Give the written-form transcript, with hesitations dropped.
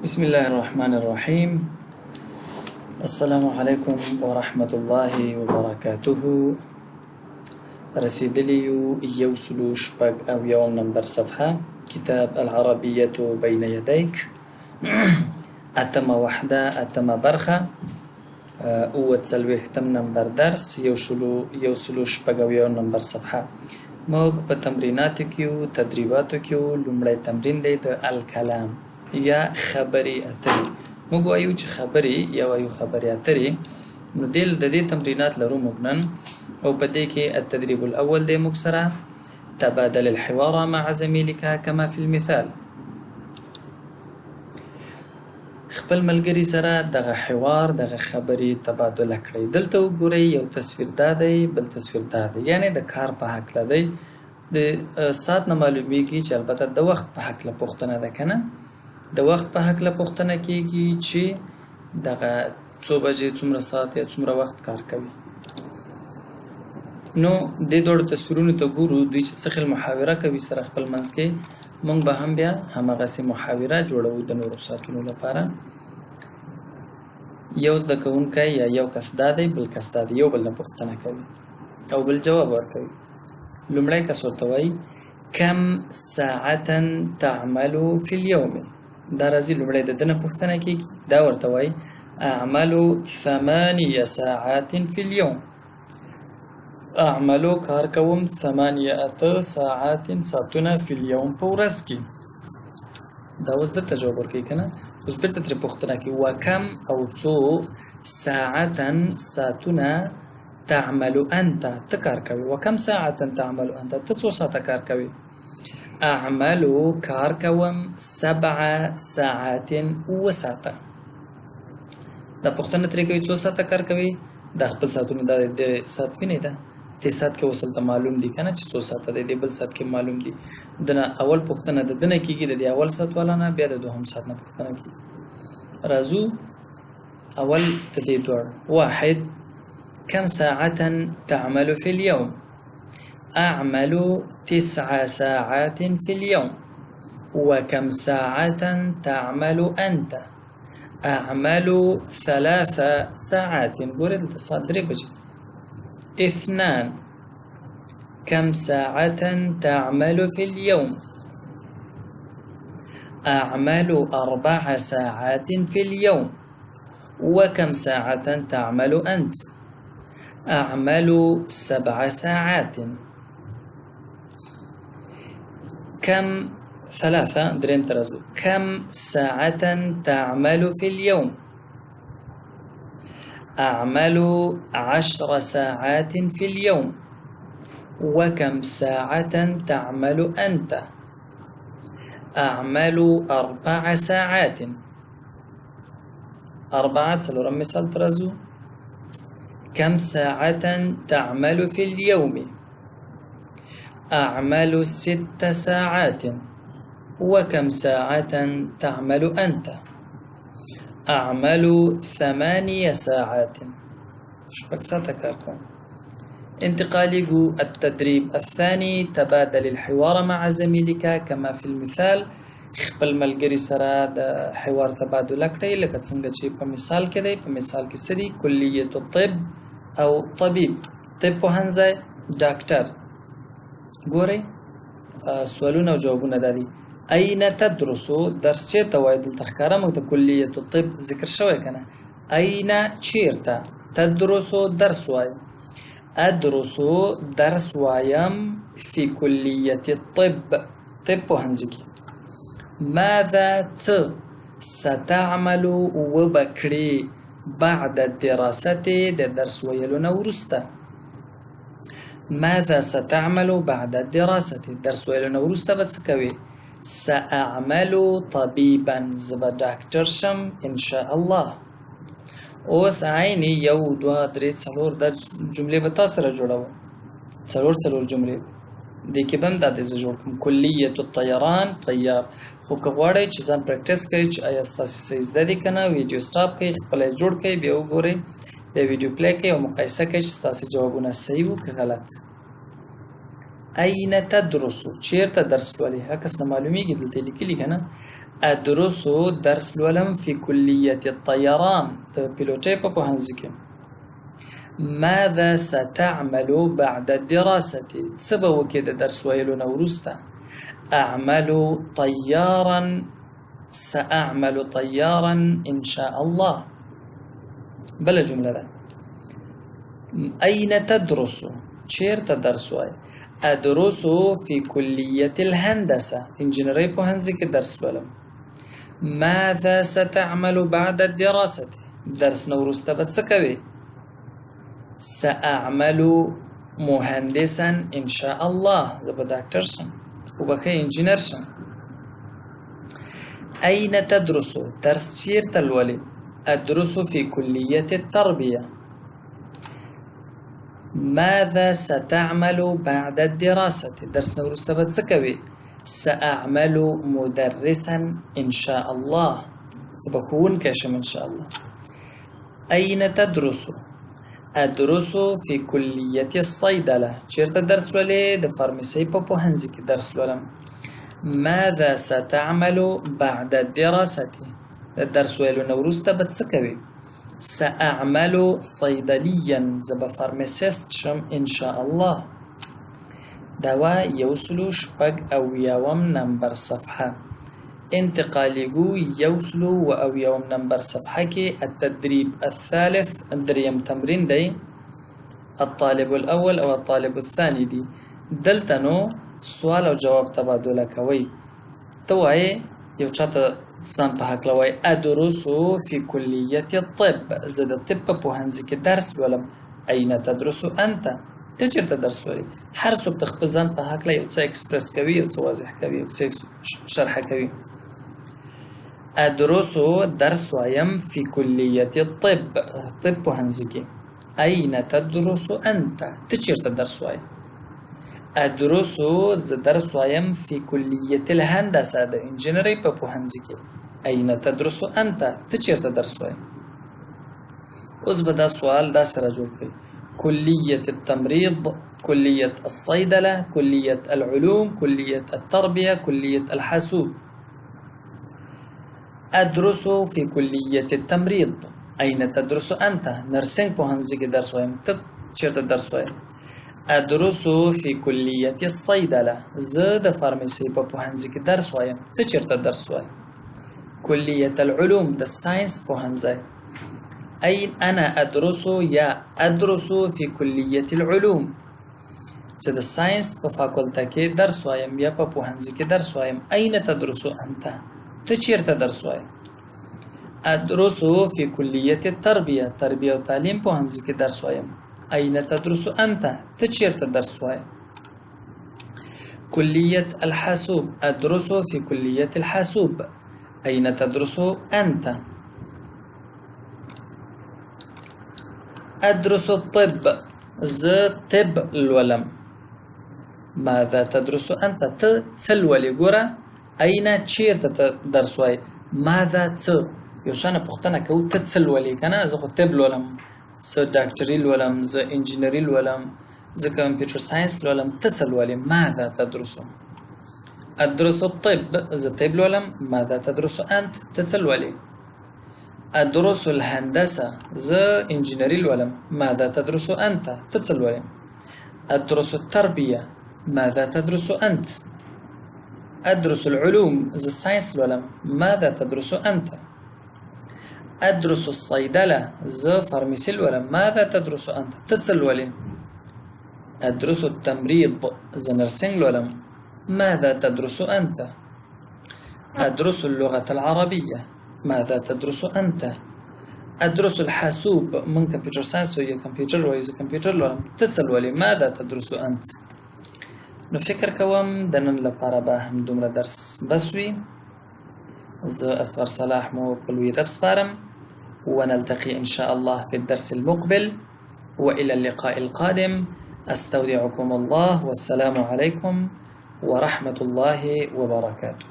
بسم الله الرحمن الرحيم. السلام عليكم ورحمة الله وبركاته. رسيدليو يوصلو شبق أو يوم نمبر صفحة كتاب العربية بين يديك. أتم وحدة أتم برخة تم نمبر درس يوصلو شبق أو يوم نمبر صفحة. موږ په تمریناتو کې او تدریباتو کې لومړی تمرین دی د الکلام یا خبري اتري. موږ وایو چې خبري یا وایو خبري اتري. نو د دې تمرینات لرو موږ نن او په دې کې التدريب الاول دی موږ سره تبادل الحوار مع زميلك كما في المثال. خپل ملګری سره دغه حوار دغه خبري تبادله کړئ. دلته وګورئ یو تصویر دا دی بل تصویر دا دی، یعنی د کار په حق لدی د ساعت نه معلومیږي چې البته د وخت په حق له پوښتنه ده کنه. د وخت په حق له پوښتنه کیږي چې دغه څو بجې څومره ساعت یا څومره وخت کار کوي. نو د دوه تصویرونو ته ګورو دوی چې څه خل محاوره کوي سره خپل منځ کې. مونږ به هم بیا همغه سي محاوره جوړو د نورو ساکنو لپاره. یو زده کوونکی یا یو کس دا دی بل کس دا دی، یو بل نه پوښتنه کوي او بل جواب ورکوي. لومړی کس ورته وایي کم ساعة تعمل في اليوم. دا راځي لومړی د ده نه پوښتنه کیږي. دا ورته وایي اعمل 8 ساعات في اليوم. اعملو کار کوم 8 ساعات ساعتونه فی اليوم په ورځ کې. دا اوس د تجربه ورکوي کنه. اوس بیرته ترې پوښتنه کوي وکم او څو ساعتا ساعتونه تعمل انت ته کار کوي. وکم ساعتا تعمل انت ته څو ساعته کار کوي. اعملو کار کوم 7 ساعات وساعته. دا پوښتنه ترې کوي څو ساعته کار کوي. دا خپل ساعتونه د ساعت ویني ده ته ساعت کې وصل ته معلوم دي کنه چې څو ساعته دی، د بل ساعت کې معلوم دي. دنه اول پوښتنه د دنه کېږي د اول ساعت والا نه، بیا د دوهم ساعت نه پوښتنه کېږي. راځو اول د دې دوړ. واحد كم ساعة تعمل في اليوم؟ أعمل 9 ساعات في اليوم. وكم ساعة تعمل أنت؟ أعمل 3 ساعات. قولت تصدري بجي. 2 كم ساعة تعمل في اليوم؟ أعمل 4 ساعات في اليوم. وكم ساعة تعمل أنت؟ أعمل 7 ساعات. كم 3 درين ترازو. كم ساعة تعمل في اليوم؟ أعمل 10 ساعات في اليوم. وكم ساعة تعمل أنت؟ أعمل 4 ساعات. 4 سلورم مثال ترازو. كم ساعة تعمل في اليوم؟ أعمل 6 ساعات. وكم ساعة تعمل أنت؟ أعمل 8 ساعات. شبك ساتكاركم. انتقالي التدريب الثاني تبادل الحوار مع زميلك كما في المثال. خپل ملګری سره د حوار تبادله کړئ لکه څنګه چې په مثال کې دی. په مثال کې څه دي؟ کلیة الطب او طبيب. طب پوهنځی ډاکټر. ګورئ سوالونه او جوابونه دا دي. أين تدرس؟ درس چیرته وایي؟ دلته ښکاره موږ د کلیة الطب ذکر شوی کنه. أين چیرته؟ تدرس درس وایي. أدرس درس وایم في كلية الطب. طب پوهنځي کې. ماذا ستعمل وبکړي بعد الدراسة د درس ویلو نه وروسته. ماذا ستعمل بعد الدراسة درس ویلو نه وروسته به څه کوي؟ سأعمل طبيبا. زبا ډاکټر شم ان شاء الله. اوس عیني 1 2 3 4 د جملې به تاسو سره جوړوم. څلور جملې د کې بم د دې جوړ کوم. کلیة الطيران طيار. خو که غواړئ چې ځان پریکټیس کړئ چې آیا ستاسو صحیح زده دي که نه، ویډیو سټاپ کړئ، خپل جوړ کړئ، بیا وګورئ، بیا ویډیو پلی کړئ او مقایسه کړئ چې ستاسو جوابونه صحیح وو که غلط. أين تدرس؟ چیرته درس لولي؟ هکس نه معلومیږي دلته لیکلي کنه. أدرس درس الولم في كلية الطيران بيلوتي بوهنزكي. ماذا ستعمل بعد الدراسة؟ تسبو كده درس ويلو نورستا. أعمل طيارا، سأعمل طيارا إن شاء الله. بلا جملة لا. أين تدرس؟ شير تدرس واي. أدرس في كلية الهندسة إنجنيري بوهنزك درس الولم. ماذا ستعمل بعد الدراسة؟ درس نورستا بتسكوي. سأعمل مهندسا إن شاء الله زبا دكتورسن وبكي إنجنيرسن. أين تدرس؟ درس شير تلولي. أدرس في كلية التربية. ماذا ستعمل بعد الدراسة؟ درس نورستا بتسكوي. سأعمل مدرسا إن شاء الله سبكون كاشم إن شاء الله. أين تدرس؟ أدرس في كلية الصيدلة. شيرت درس ولي دفارمسي بابو هنزك درس ولم. ماذا ستعمل بعد الدراسة؟ الدرس ولي نورستا بتسكوي. سأعمل صيدليا زبا فارماسيست شم إن شاء الله. دوا يوصلو شبق أو يوم نمبر صفحة. انتقاليقو يوصلو أو يوم نمبر صفحة كي التدريب الثالث دريم تمرين دي الطالب الأول أو الطالب الثاني دي دلتنو سؤال وجواب تبادل كوي. توعي يوشات سان بحكلوي. أدرس في كلية الطب زد الطب بوهنزك درس ولم. أين تدرس أنت؟ تجر تدرس ولي حرسو بتخبزان بحكلا يوتسا اكسبرس كوي يوتسا واضح كوي يوتسا شرح كوي. أدرس درس ويم في كلية الطب طب بوهنزك. أين تدرس أنت؟ تجر تدرس وي. أدرس درس ويم في كلية الهندسة ده إنجنيري بوهنزك. أين تدرس أنت؟ تجر تدرس وي. أزبدا سؤال دا سرجوكي. كلية التمريض، كلية الصيدلة، كلية العلوم، كلية التربية، كلية الحاسوب. أدرس في كلية التمريض. أين تدرس أنت؟ نرسينج بوهنزيك درس ويم تشيرت الدرس ويم. أدرس في كلية الصيدلة زاد فارماسي بوهنزيك درس ويم تشيرت الدرس ويم. كلية العلوم ده ساينس بوهنزي. أين أنا أدرس يا أدرس في كلية العلوم زاد الساينس بفاكولتاكي درس ويم يا بوهنزيك درس ويم. أين تدرس أنت؟ تشير تدرس ويم. أدرس في كلية التربية تربية وتعليم بوهنزيك درس ويم. أين تدرس أنت؟ تشير تدرس ويم. كلية الحاسوب. أدرس في كلية الحاسوب. أين تدرس أنت؟ أدرس الطب طب الولم. ماذا تدرس أنت؟ تسلولي قرأ. أين تشير تدرس وي. ماذا يوشانا بختنا كو تتسلولي كنا زخو طب الولم دكتوري الولم انجينيري الولم كمبيوتر ساينس الولم تتسلولي. ماذا تدرس؟ أدرس الطب طب الولم. ماذا تدرس أنت؟ تتسلولي. أدرس الهندسة إنجينيري الولم. ماذا تدرس أنت؟ تتسلولي. أدرس التربية. ماذا تدرس أنت؟ أدرس العلوم ساينس الولم. ماذا تدرس أنت؟ أدرس الصيدلة فارماسي الولم. ماذا تدرس أنت؟ تتسلولي. أدرس التمريض نرسينج الولم. ماذا تدرس أنت؟ أدرس اللغة العربية. ماذا تدرس أنت؟ أدرس الحاسوب من كمبيوتر ساينس وهي كمبيوتر وهي كمبيوتر الولم. تتسلولي. ماذا تدرس أنت؟ نفكر كوام دنن لباربا هم دومرا درس بسوي أصغر صلاح مو قلوي ربس بارم. ونلتقي إن شاء الله في الدرس المقبل وإلى اللقاء القادم. أستودعكم الله والسلام عليكم ورحمة الله وبركاته.